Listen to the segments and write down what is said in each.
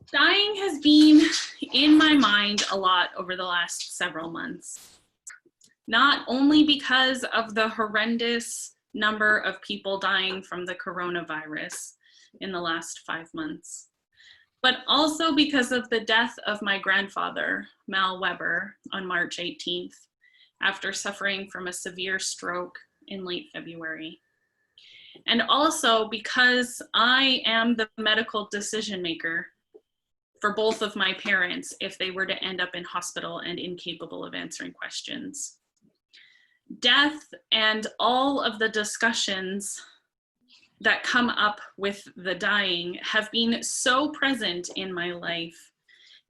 Dying has been in my mind a lot over the last several months, not only because of the horrendous number of people dying from the coronavirus in the last 5 months, but also because of the death of my grandfather, Mal Webber, on March 18th, after suffering from a severe stroke in late February. And also because I am the medical decision maker for both of my parents if they were to end up in hospital and incapable of answering questions. Death and all of the discussions that come up with the dying have been so present in my life,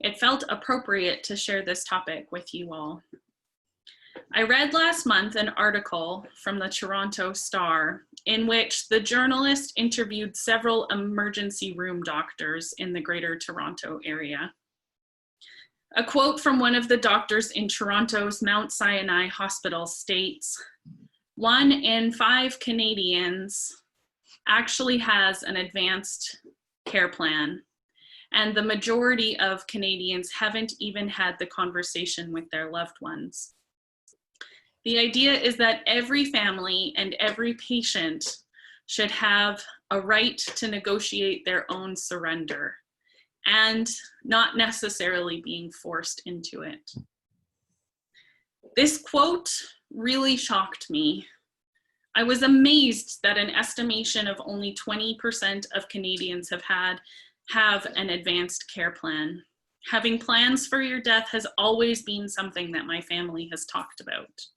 it felt appropriate to share this topic with you all. I read last month an article from the Toronto Star in which the journalist interviewed several emergency room doctors in the Greater Toronto area. A quote from one of the doctors in Toronto's Mount Sinai Hospital states, "1 in 5 Canadians actually has an advanced care plan, and the majority of Canadians haven't even had the conversation with their loved ones." The idea is that every family and every patient should have a right to negotiate their own surrender and not necessarily being forced into it. This quote really shocked me. I was amazed that an estimation of only 20% of Canadians have an advanced care plan. Having plans for your death has always been something that my family has talked about.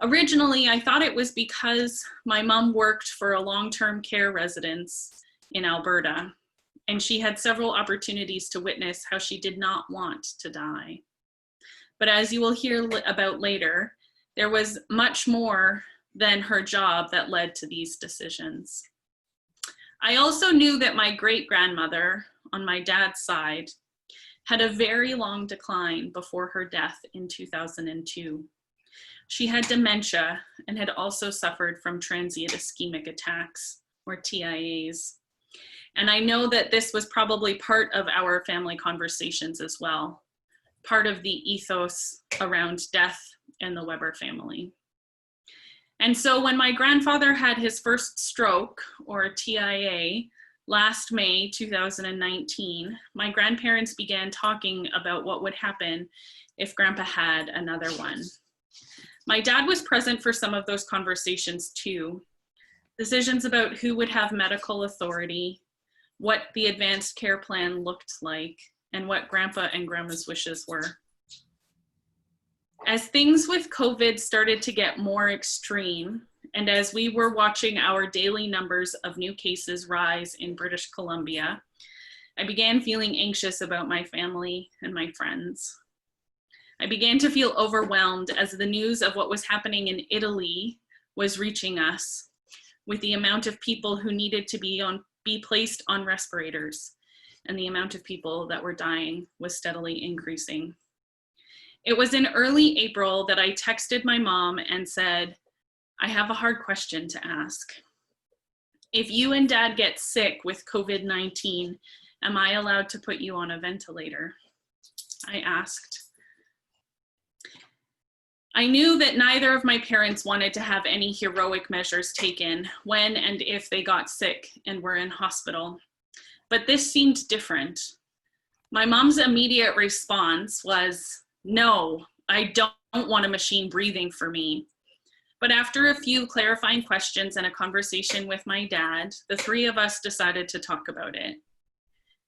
Originally, I thought it was because my mom worked for a long-term care residence in Alberta, and she had several opportunities to witness how she did not want to die. But as you will hear about later, there was much more than her job that led to these decisions. I also knew that my great-grandmother on my dad's side had a very long decline before her death in 2002. She had dementia and had also suffered from transient ischemic attacks, or TIAs. And I know that this was probably part of our family conversations as well, part of the ethos around death in the Webber family. And so when my grandfather had his first stroke, or TIA, last May 2019, my grandparents began talking about what would happen if Grandpa had another one. My dad was present for some of those conversations too. Decisions about who would have medical authority, what the advanced care plan looked like, and what Grandpa and Grandma's wishes were. As things with COVID started to get more extreme, and as we were watching our daily numbers of new cases rise in British Columbia, I began feeling anxious about my family and my friends. I began to feel overwhelmed as the news of what was happening in Italy was reaching us, with the amount of people who needed to be placed on respirators, and the amount of people that were dying was steadily increasing. It was in early April that I texted my mom and said, "I have a hard question to ask. If you and Dad get sick with COVID-19, am I allowed to put you on a ventilator?" I asked. I knew that neither of my parents wanted to have any heroic measures taken when and if they got sick and were in hospital, but this seemed different. My mom's immediate response was, "No, I don't want a machine breathing for me." But after a few clarifying questions and a conversation with my dad, the three of us decided to talk about it.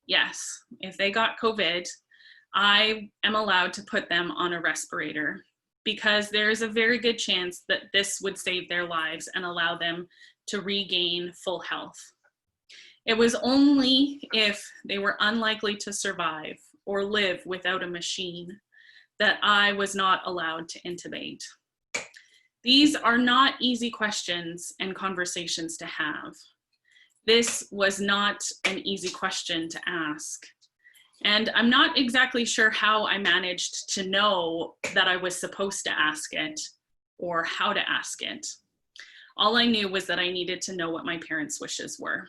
Yes, if they got COVID, I am allowed to put them on a respirator, because there is a very good chance that this would save their lives and allow them to regain full health. It was only if they were unlikely to survive or live without a machine that I was not allowed to intubate. These are not easy questions and conversations to have. This was not an easy question to ask. And I'm not exactly sure how I managed to know that I was supposed to ask it or how to ask it. All I knew was that I needed to know what my parents' wishes were.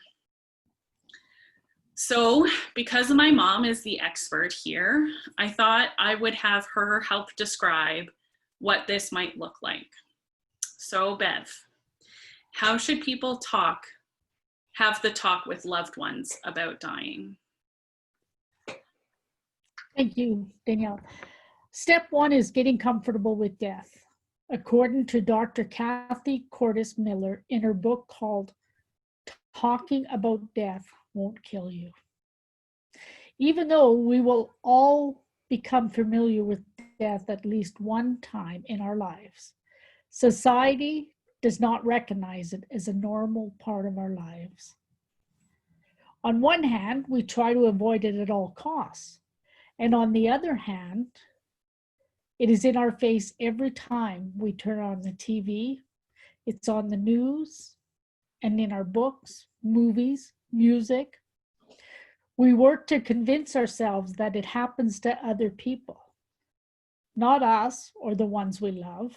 So because my mom is the expert here, I thought I would have her help describe what this might look like. So Bev, how should people have the talk with loved ones about dying? Thank you, Danielle. Step one is getting comfortable with death. According to Dr. Kathy Cordes Miller in her book called Talking About Death Won't Kill You. Even though we will all become familiar with death at least one time in our lives, society does not recognize it as a normal part of our lives. On one hand, we try to avoid it at all costs. And on the other hand, it is in our face every time we turn on the TV. It's on the news and in our books, movies, music. We work to convince ourselves that it happens to other people, not us or the ones we love,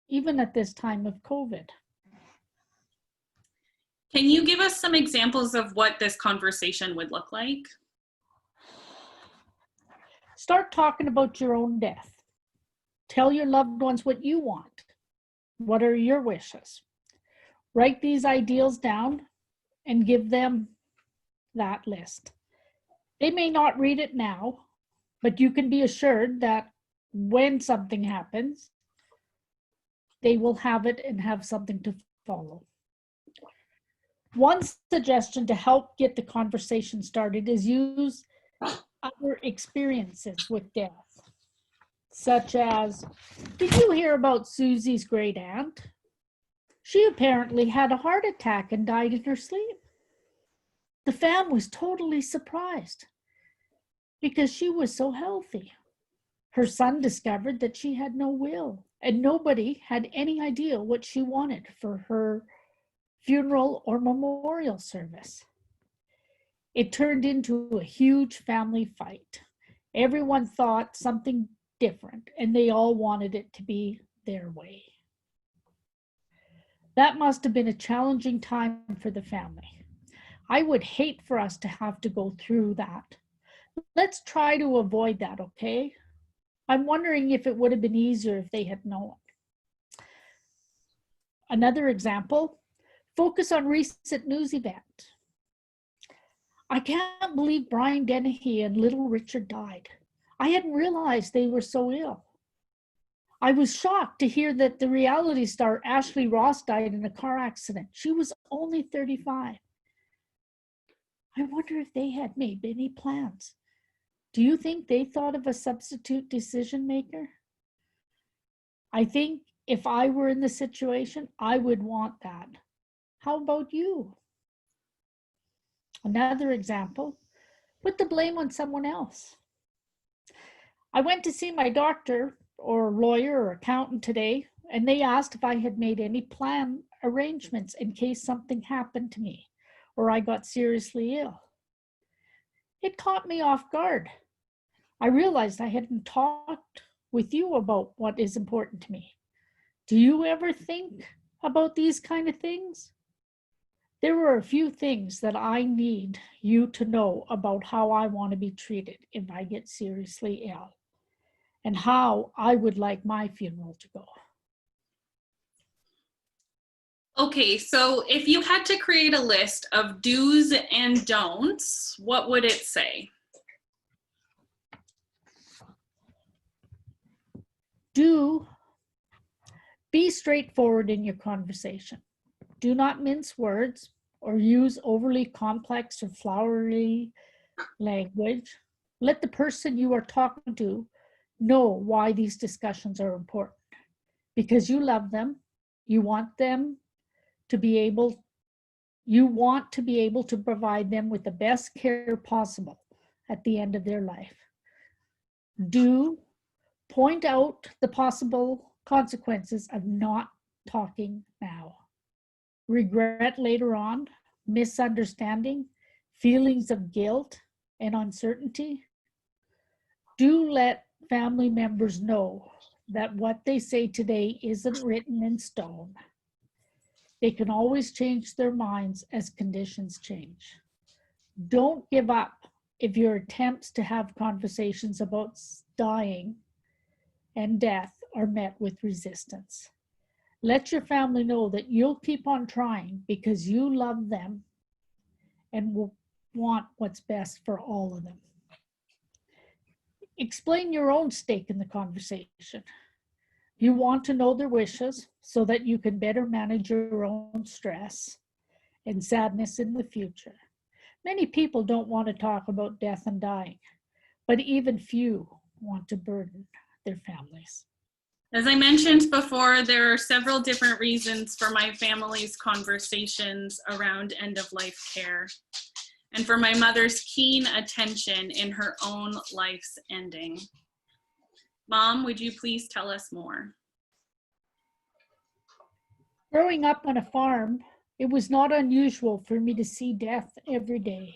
even at this time of COVID. Can you give us some examples of what this conversation would look like? Start talking about your own death. Tell your loved ones what you want. What are your wishes? Write these ideals down and give them that list. They may not read it now, but you can be assured that when something happens, they will have it and have something to follow. One suggestion to help get the conversation started is use other experiences with death, such as, did you hear about Susie's great aunt? She apparently had a heart attack and died in her sleep. The fam was totally surprised because she was so healthy. Her son discovered that she had no will, and nobody had any idea what she wanted for her funeral or memorial service. It turned into a huge family fight. Everyone thought something different, and they all wanted it to be their way. That must have been a challenging time for the family. I would hate for us to have to go through that. Let's try to avoid that, okay? I'm wondering if it would have been easier if they had known. Another example, focus on recent news event. I can't believe Brian Dennehy and little Richard died. I hadn't realized they were so ill. I was shocked to hear that the reality star Ashley Ross died in a car accident. She was only 35. I wonder if they had made any plans. Do you think they thought of a substitute decision maker? I think if I were in the situation, I would want that. How about you? Another example, put the blame on someone else. I went to see my doctor or lawyer or accountant today, and they asked if I had made any plan arrangements in case something happened to me or I got seriously ill. It caught me off guard. I realized I hadn't talked with you about what is important to me. Do you ever think about these kind of things? There were a few things that I need you to know about how I want to be treated if I get seriously ill, and how I would like my funeral to go. Okay, so if you had to create a list of do's and don'ts, what would it say? Do be straightforward in your conversation. Do not mince words or use overly complex or flowery language. Let the person you are talking to know why these discussions are important. Because you love them, you want to be able to provide them with the best care possible at the end of their life. Do point out the possible consequences of not talking now. Regret later on, misunderstanding, feelings of guilt and uncertainty. Do let family members know that what they say today isn't written in stone. They can always change their minds as conditions change. Don't give up if your attempts to have conversations about dying and death are met with resistance. Let your family know that you'll keep on trying because you love them and will want what's best for all of them. Explain your own stake in the conversation. You want to know their wishes so that you can better manage your own stress and sadness in the future. Many people don't want to talk about death and dying, but even few want to burden their families. As I mentioned before, there are several different reasons for my family's conversations around end-of-life care, and for my mother's keen attention in her own life's ending. Mom, would you please tell us more? Growing up on a farm, it was not unusual for me to see death every day.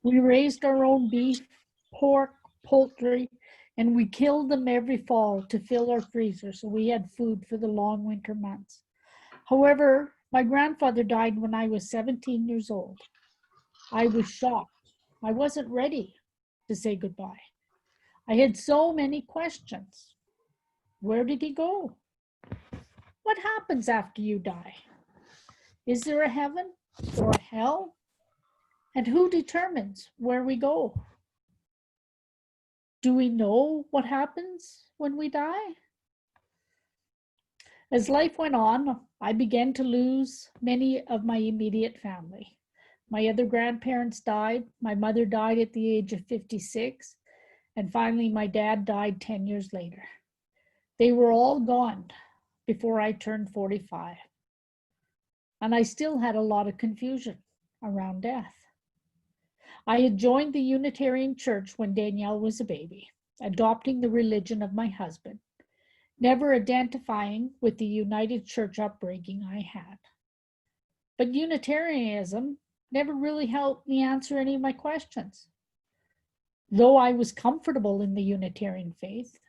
We raised our own beef, pork, poultry, and we killed them every fall to fill our freezer so we had food for the long winter months. However, my grandfather died when I was 17 years old. I was shocked. I wasn't ready to say goodbye. I had so many questions. Where did he go? What happens after you die? Is there a heaven or a hell? And who determines where we go? Do we know what happens when we die? As life went on, I began to lose many of my immediate family. My other grandparents died. My mother died at the age of 56. And finally, my dad died 10 years later. They were all gone before I turned 45. And I still had a lot of confusion around death. I had joined the Unitarian Church when Danielle was a baby, adopting the religion of my husband, never identifying with the United Church upbringing I had. But Unitarianism never really helped me answer any of my questions. Though I was comfortable in the Unitarian faith,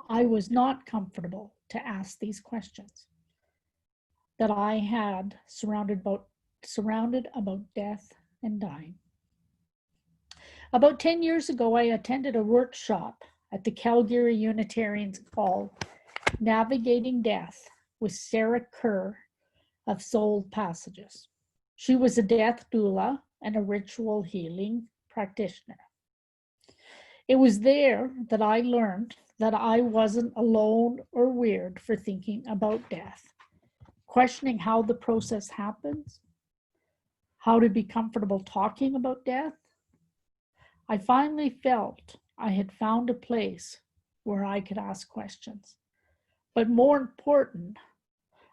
I was not comfortable to ask these questions that I had surrounded about death and dying. About 10 years ago, I attended a workshop at the Calgary Unitarians called Navigating Death with Sarah Kerr of Soul Passages. She was a death doula and a ritual healing practitioner. It was there that I learned that I wasn't alone or weird for thinking about death, questioning how the process happens, how to be comfortable talking about death. I finally felt I had found a place where I could ask questions. But more important,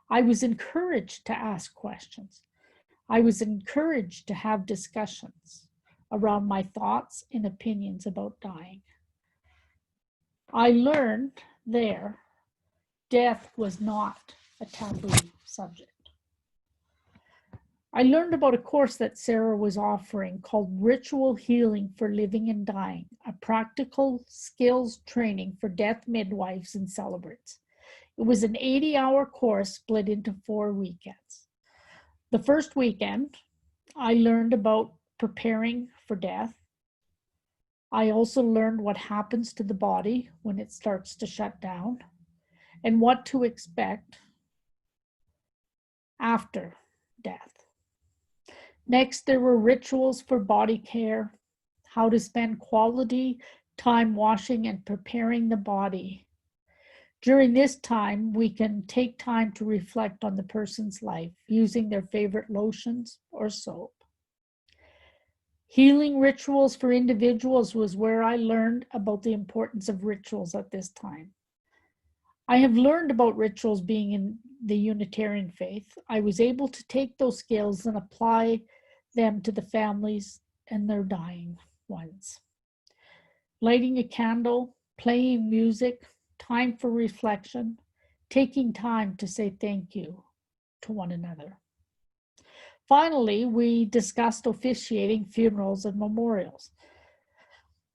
I was encouraged to ask questions. I was encouraged to have discussions around my thoughts and opinions about dying. I learned there death was not a taboo subject. I learned about a course that Sarah was offering called Ritual Healing for Living and Dying, a practical skills training for death midwives and celebrants. It was an 80-hour course split into 4 weekends. The first weekend, I learned about preparing for death. I also learned what happens to the body when it starts to shut down and what to expect after death. Next, there were rituals for body care, how to spend quality time washing and preparing the body. During this time, we can take time to reflect on the person's life using their favorite lotions or soap. Healing rituals for individuals was where I learned about the importance of rituals at this time. I have learned about rituals being in the Unitarian faith. I was able to take those skills and apply them to the families and their dying ones. Lighting a candle, playing music, time for reflection, taking time to say thank you to one another. Finally, we discussed officiating funerals and memorials.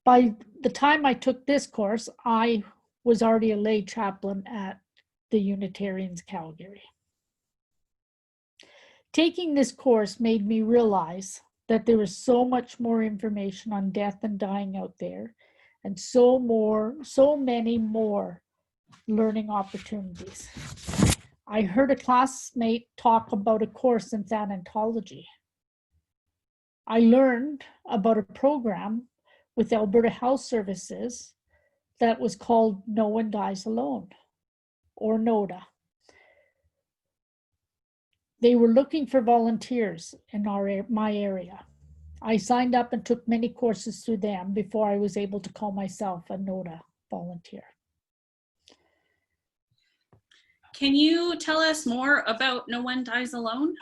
By the time I took this course, I was already a lay chaplain at the Unitarians Calgary. Taking this course made me realize that there is so much more information on death and dying out there, and so many more learning opportunities. I heard a classmate talk about a course in Phanentology. I learned about a program with Alberta Health Services that was called No One Dies Alone, or NODA. They were looking for volunteers in my area. I signed up and took many courses through them before I was able to call myself a NODA volunteer. Can you tell us more about No One Dies Alone?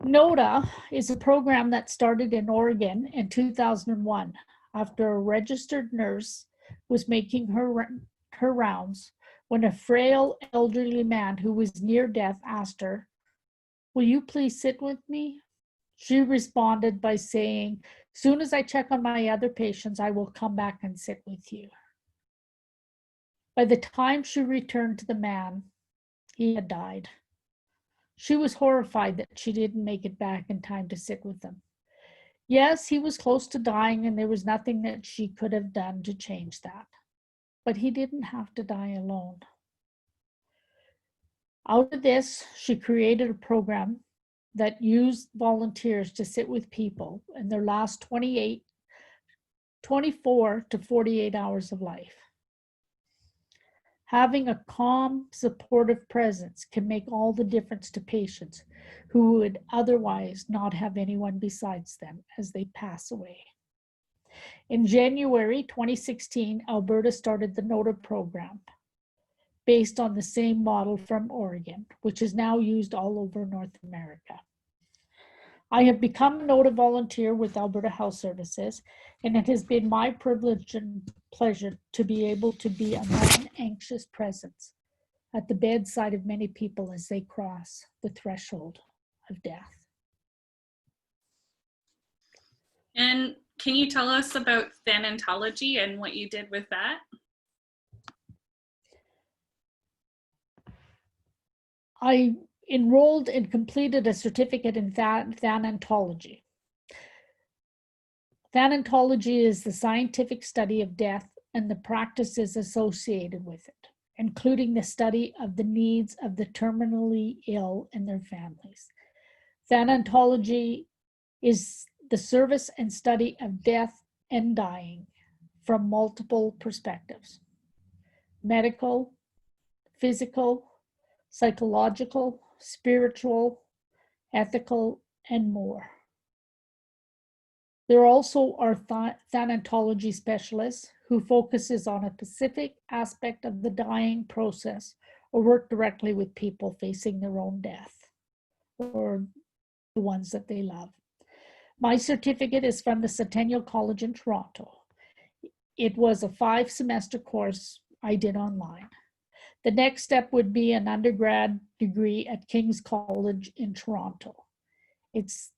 NODA is a program that started in Oregon in 2001 after a registered nurse was making her rounds when a frail elderly man who was near death asked her, "Will you please sit with me?" She responded by saying, "Soon as I check on my other patients, I will come back and sit with you." By the time she returned to the man, he had died. She was horrified that she didn't make it back in time to sit with him. Yes, he was close to dying, and there was nothing that she could have done to change that. But he didn't have to die alone. Out of this, she created a program that used volunteers to sit with people in their last 24 to 48 hours of life. Having a calm, supportive presence can make all the difference to patients who would otherwise not have anyone besides them as they pass away. In January 2016, Alberta started the NODA program based on the same model from Oregon, which is now used all over North America. I have become a NODA volunteer with Alberta Health Services, and it has been my privilege and pleasure to be able to be a non-anxious presence at the bedside of many people as they cross the threshold of death. And can you tell us about Phanentology and what you did with that? I enrolled and completed a certificate in Phanentology. Phanentology is the scientific study of death and the practices associated with it, including the study of the needs of the terminally ill and their families. Phanentology is the service and study of death and dying from multiple perspectives: medical, physical, psychological, spiritual, ethical, and more. There also are thanatology specialists who focuses on a specific aspect of the dying process or work directly with people facing their own death or the ones that they love. My certificate is from the Centennial College in Toronto. It was a 5-semester course I did online. The next step would be an undergrad degree at King's College in Toronto. It's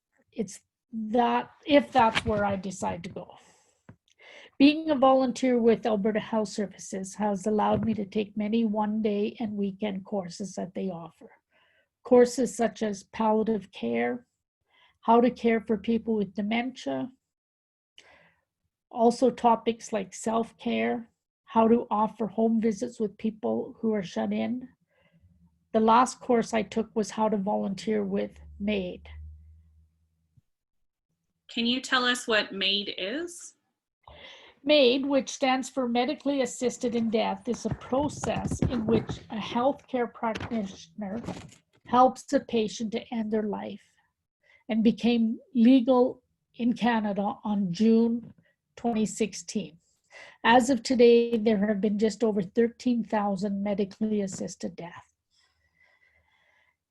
that, if that's where I decide to go. Being a volunteer with Alberta Health Services has allowed me to take many one-day and weekend courses that they offer. Courses such as palliative care, how to care for people with dementia, also topics like self-care, how to offer home visits with people who are shut in. The last course I took was how to volunteer with MAID. Can you tell us what MAID is? MAID, which stands for Medically Assisted in Death, is a process in which a healthcare practitioner helps a patient to end their life, and became legal in Canada on June 2016. As of today, there have been just over 13,000 medically assisted deaths.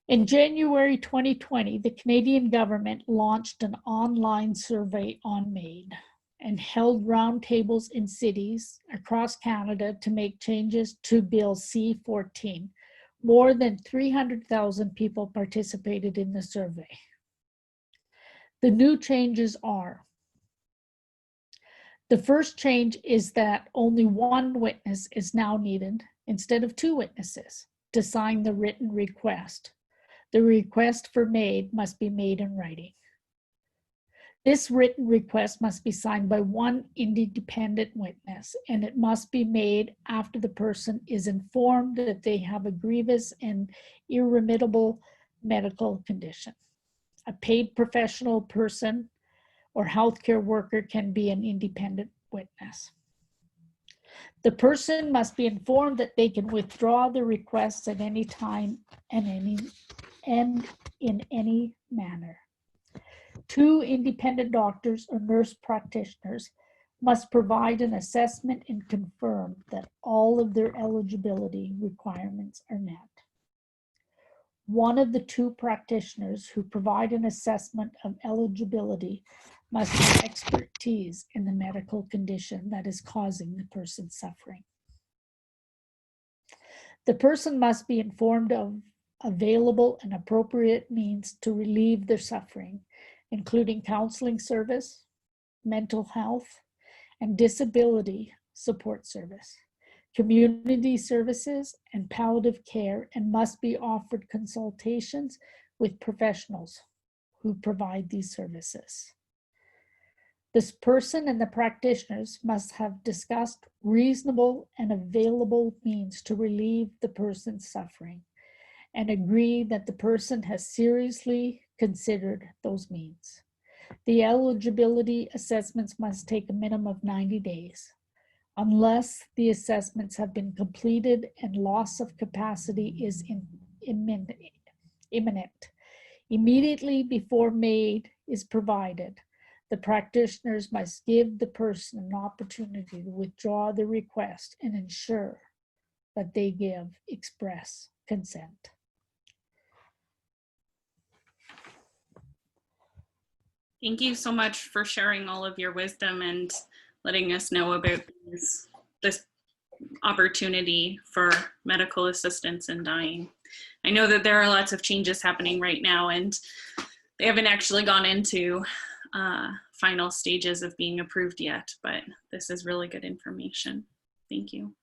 In January 2020, the Canadian government launched an online survey on MAID and held roundtables in cities across Canada to make changes to Bill C-14. More than 300,000 people participated in the survey. The new changes are: the first change is that only one witness is now needed instead of 2 witnesses to sign the written request. The request for MAID must be made in writing. This written request must be signed by one independent witness, and it must be made after the person is informed that they have a grievous and irremediable medical condition. A paid professional person or healthcare worker can be an independent witness. The person must be informed that they can withdraw the request at any time and in any manner. 2 independent doctors or nurse practitioners must provide an assessment and confirm that all of their eligibility requirements are met. One of the 2 practitioners who provide an assessment of eligibility must have expertise in the medical condition that is causing the person's suffering. The person must be informed of available and appropriate means to relieve their suffering, including counseling service, mental health, and disability support service, community services, and palliative care, and must be offered consultations with professionals who provide these services. This person and the practitioners must have discussed reasonable and available means to relieve the person's suffering and agree that the person has seriously considered those means. The eligibility assessments must take a minimum of 90 days. Unless the assessments have been completed and loss of capacity is imminent. Immediately before MAID is provided, the practitioners must give the person an opportunity to withdraw the request and ensure that they give express consent. Thank you so much for sharing all of your wisdom and letting us know about this opportunity for medical assistance in dying. I know that there are lots of changes happening right now, and they haven't actually gone into final stages of being approved yet, but this is really good information. Thank you.